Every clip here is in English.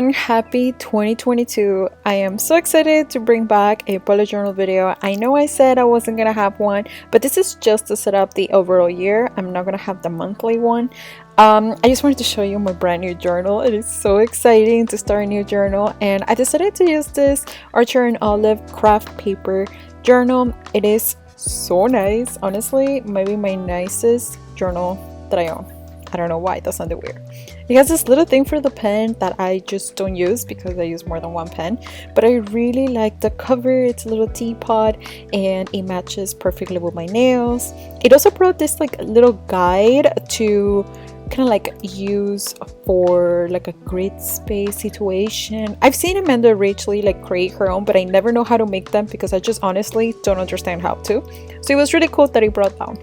everyone, happy 2022. I am so excited to bring back a bullet journal video. I know I said I wasn't gonna have one, but this is just to set up the overall year. I'm not gonna have the monthly one. I just wanted to show you my brand new journal. It is so exciting to start a new journal, and I decided to use this Archer and Olive craft paper journal. It is so nice, honestly, maybe my nicest journal that I own. I don't know why, that sounded weird. It has this little thing for the pen that I just don't use because I use more than one pen, but I really like the cover. It's a little teapot and it matches perfectly with my nails. It also brought this like little guide to kind of like use for like a grid space situation. I've seen Amanda Rachley like create her own, but I never know how to make them because I just honestly don't understand how to. So it was really cool that he brought down.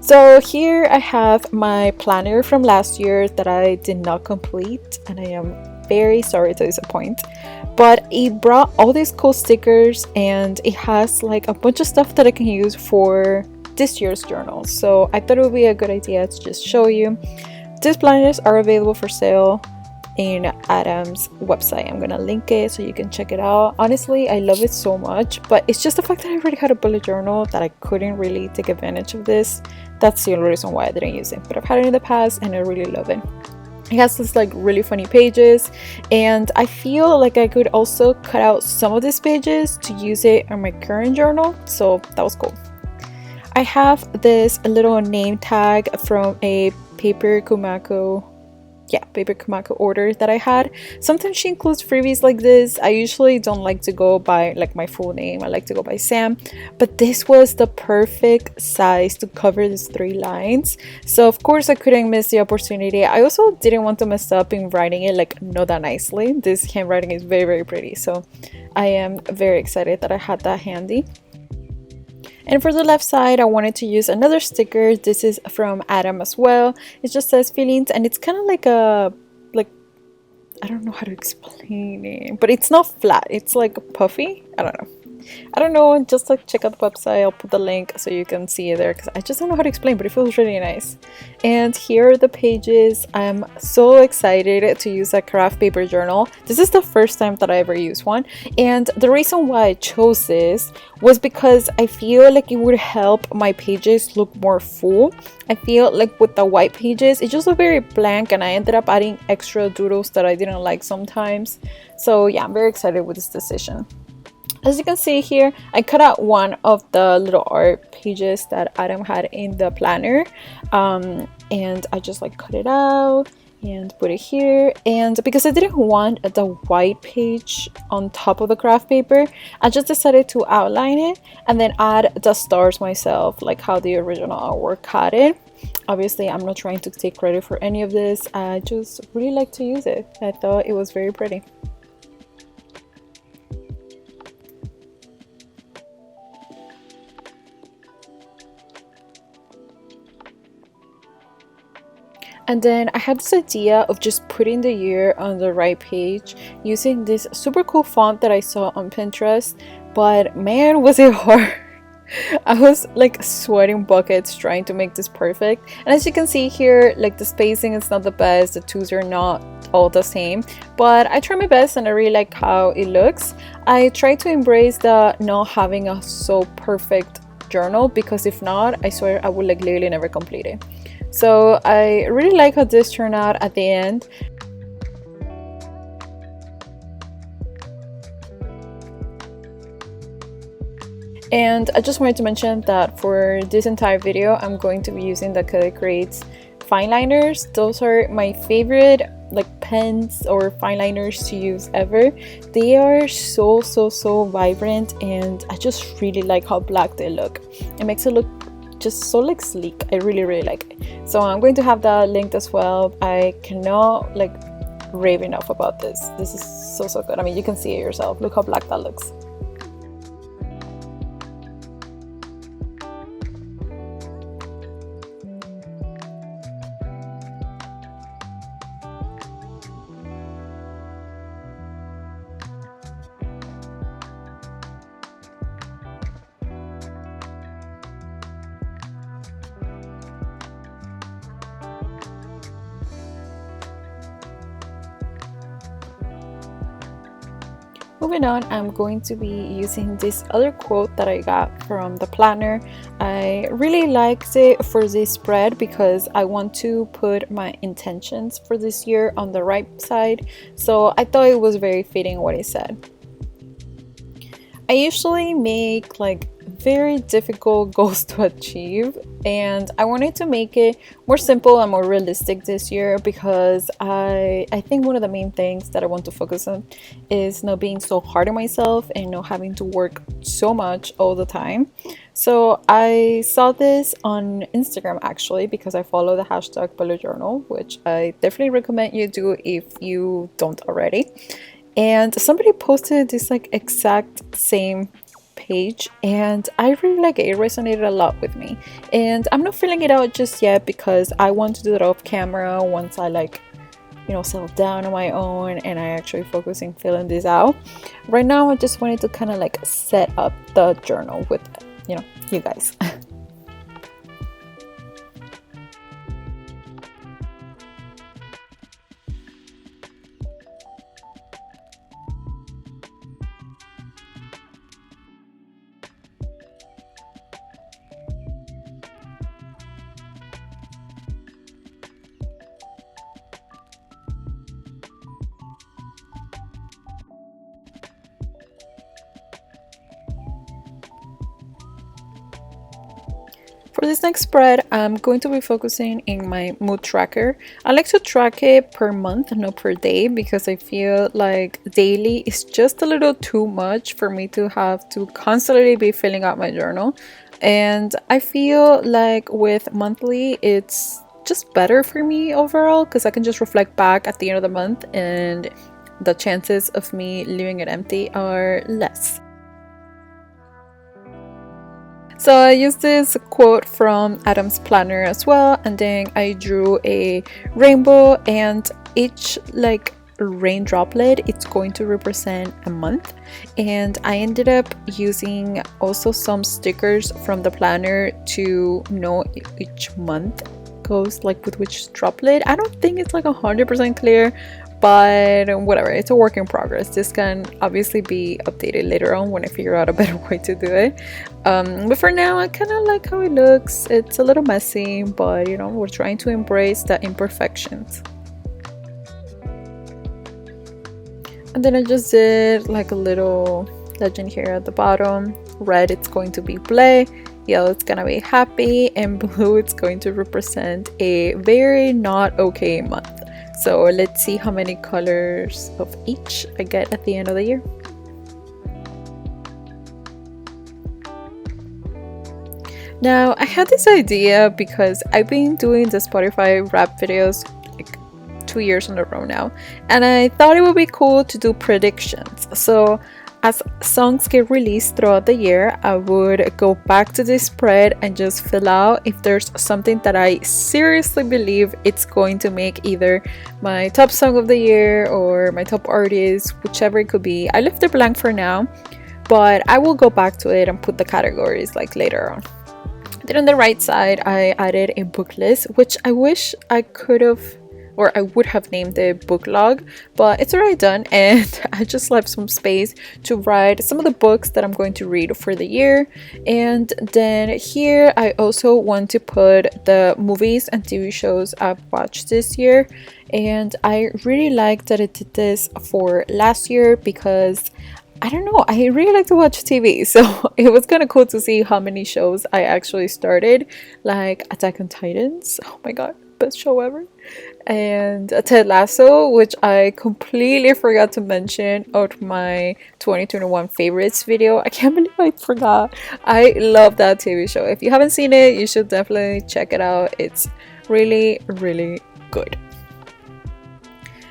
So here I have my planner from last year that I did not complete, and I am very sorry to disappoint, but it brought all these cool stickers and it has like a bunch of stuff that I can use for this year's journal. So I thought it would be a good idea to just show you. These planners are available for sale in Adam's website. I'm gonna link it so you can check it out. Honestly, I love it so much, but it's just the fact that I already had a bullet journal that I couldn't really take advantage of this. That's the only reason why I didn't use it, but I've had it in the past and I really love it. It has this like really funny pages, and I feel like I could also cut out some of these pages to use it on my current journal, so that was cool. I have this little name tag from a paper Kumako order that I had. Sometimes she includes freebies like this. I usually don't like to go by like my full name. I like to go by Sam, but this was the perfect size to cover these 3 lines, so of course I couldn't miss the opportunity. I also didn't want to mess up in writing it like not that nicely. This handwriting is very pretty, so I am very excited that I had that handy. And for the left side, I wanted to use another sticker. This is from Adam as well. It just says feelings, and it's kind of like I don't know how to explain it, but it's not flat. It's like puffy. I don't know, just like check out the website. I'll put the link so you can see it there because I just don't know how to explain, but it feels really nice. And here are the pages. I'm so excited to use a craft paper journal. This is the first time that I ever used one, and the reason why I chose this was because I feel like it would help my pages look more full. I feel like with the white pages it just looked very blank, and I ended up adding extra doodles that I didn't like sometimes. So yeah, I'm very excited with this decision. As you can see here, I cut out one of the little art pages that Adam had in the planner, and I just like cut it out and put it here. And because I didn't want the white page on top of the craft paper, I just decided to outline it and then add the stars myself, like how the original artwork had it. Obviously, I'm not trying to take credit for any of this. I just really like to use it. I thought it was very pretty. And then I had this idea of just putting the year on the right page using this super cool font that I saw on Pinterest, but man, was it hard. I was like sweating buckets trying to make this perfect. And as you can see here, like the spacing is not the best, the twos are not all the same, but I try my best and I really like how it looks. I try to embrace the not having a so perfect journal, because if not, I swear I would like literally never complete it. So I really like how this turned out at the end. And I just wanted to mention that for this entire video, I'm going to be using the Acrylic Creates fine liners. Those are my favorite like pens or fine liners to use ever. They are so vibrant, and I just really like how black they look. It makes it look just so like sleek. I really like it. So I'm going to have that linked as well. I cannot like rave enough about this. This is so good. I mean, you can see it yourself. Look how black that looks. Moving on, I'm going to be using this other quote that I got from the planner. I really liked it for this spread because I want to put my intentions for this year on the right side, so I thought it was very fitting what it said. I usually make like very difficult goals to achieve, and I wanted to make it more simple and more realistic this year because I think one of the main things that I want to focus on is not being so hard on myself and not having to work so much all the time. So I saw this on Instagram actually because I follow the hashtag bullet journal, which I definitely recommend you do if you don't already. And somebody posted this like exact same page, and I really like it. It resonated a lot with me, and I'm not filling it out just yet because I want to do it off camera once I like, you know, settle down on my own and I actually focus in filling this out. Right now I just wanted to kind of like set up the journal with, you know, you guys. For this next spread, I'm going to be focusing in my mood tracker. I like to track it per month, not per day, because I feel like daily is just a little too much for me to have to constantly be filling out my journal. And I feel like with monthly, it's just better for me overall because I can just reflect back at the end of the month and the chances of me leaving it empty are less. So I used this quote from Adam's planner as well, and then I drew a rainbow, and each like rain droplet it's going to represent a month, and I ended up using also some stickers from the planner to know each month goes like with which droplet. I don't think it's like 100% clear, but whatever, it's a work in progress. This can obviously be updated later on when I figure out a better way to do it. But for now I kind of like how it looks. It's a little messy, but you know, we're trying to embrace the imperfections. And then I just did like a little legend here at the bottom. Red it's going to be play, yellow it's gonna be happy, and blue it's going to represent a very not okay month. So let's see how many colors of each I get at the end of the year. Now I had this idea because I've been doing the Spotify rap videos like 2 years in a row now, and I thought it would be cool to do predictions. So as songs get released throughout the year, I would go back to this spread and just fill out if there's something that I seriously believe it's going to make either my top song of the year or my top artist, whichever it could be. I left it blank for now, but I will go back to it and put the categories like later on. Then on the right side, I added a book list, which I wish I could have or I would have named the book log, but it's already done, and I just left some space to write some of the books that I'm going to read for the year. And then here I also want to put the movies and TV shows I've watched this year, and I really like that it did this for last year because I don't know, I really like to watch TV, so it was kind of cool to see how many shows I actually started, like Attack on Titans, oh my god, best show ever, and Ted Lasso, which I completely forgot to mention on my 2021 favorites video. I can't believe I forgot. I love that TV show. If you haven't seen it, you should definitely check it out. It's really, really good.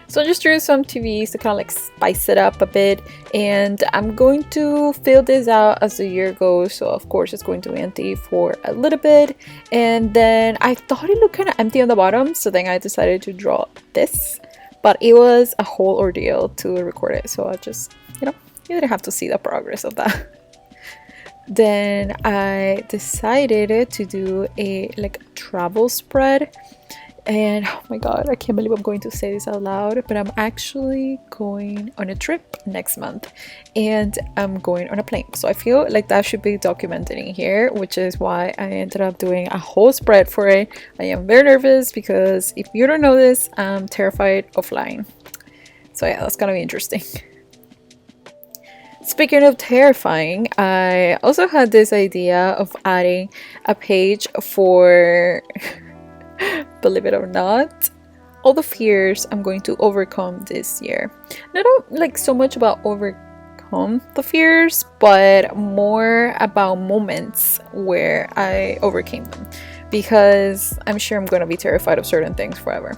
So I just drew some TVs to kind of like spice it up a bit, and I'm going to fill this out as the year goes. So of course it's going to be empty for a little bit, and then I thought it looked kind of empty on the bottom, so then I decided to draw this, but it was a whole ordeal to record it, so I just, you know, you didn't have to see the progress of that. Then I decided to do a like travel spread. And oh my god, I can't believe I'm going to say this out loud, but I'm actually going on a trip next month and I'm going on a plane. So I feel like that should be documented in here, which is why I ended up doing a whole spread for it. I am very nervous because if you don't know this, I'm terrified of flying. So yeah, that's gonna be interesting. Speaking of terrifying, I also had this idea of adding a page for, believe it or not, all the fears I'm going to overcome this year. Not like so much about overcome the fears, but more about moments where I overcame them, because I'm sure I'm going to be terrified of certain things forever.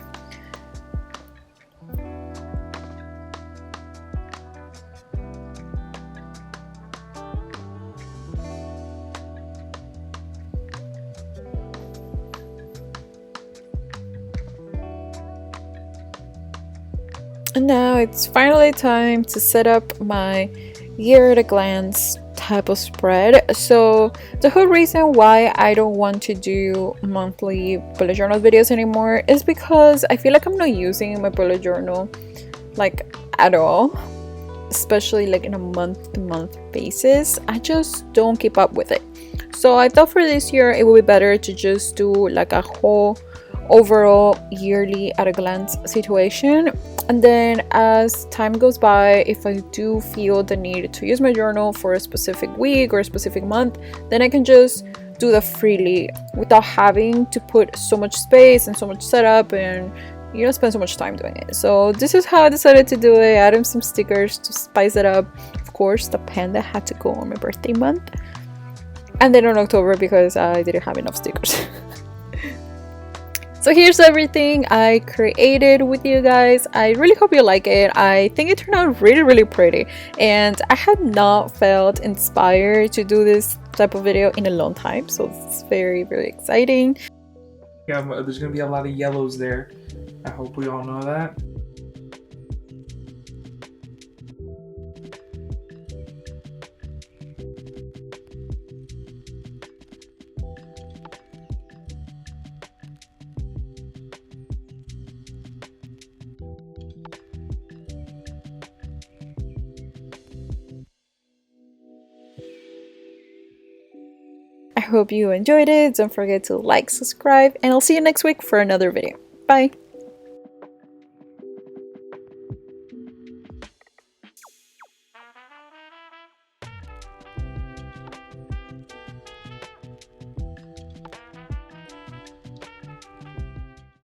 And now it's finally time to set up my year at a glance type of spread. So the whole reason why I don't want to do monthly bullet journal videos anymore is because I feel like I'm not using my bullet journal like at all, especially like in a month-to-month basis. I just don't keep up with it. So I thought for this year it would be better to just do like a whole overall yearly at a glance situation, and then as time goes by, if I do feel the need to use my journal for a specific week or a specific month, then I can just do that freely without having to put so much space and so much setup and, you know, spend so much time doing it. So this is how I decided to do it. I added some stickers to spice it up. Of course, the panda had to go on my birthday month, and then on October because I didn't have enough stickers. So here's everything I created with you guys. I really hope you like it. I think it turned out really pretty, and I had not felt inspired to do this type of video in a long time, so it's very exciting. Yeah, there's gonna be a lot of yellows there. I hope we all know that. I hope you enjoyed it. Don't forget to like, subscribe, and I'll see you next week for another video. Bye!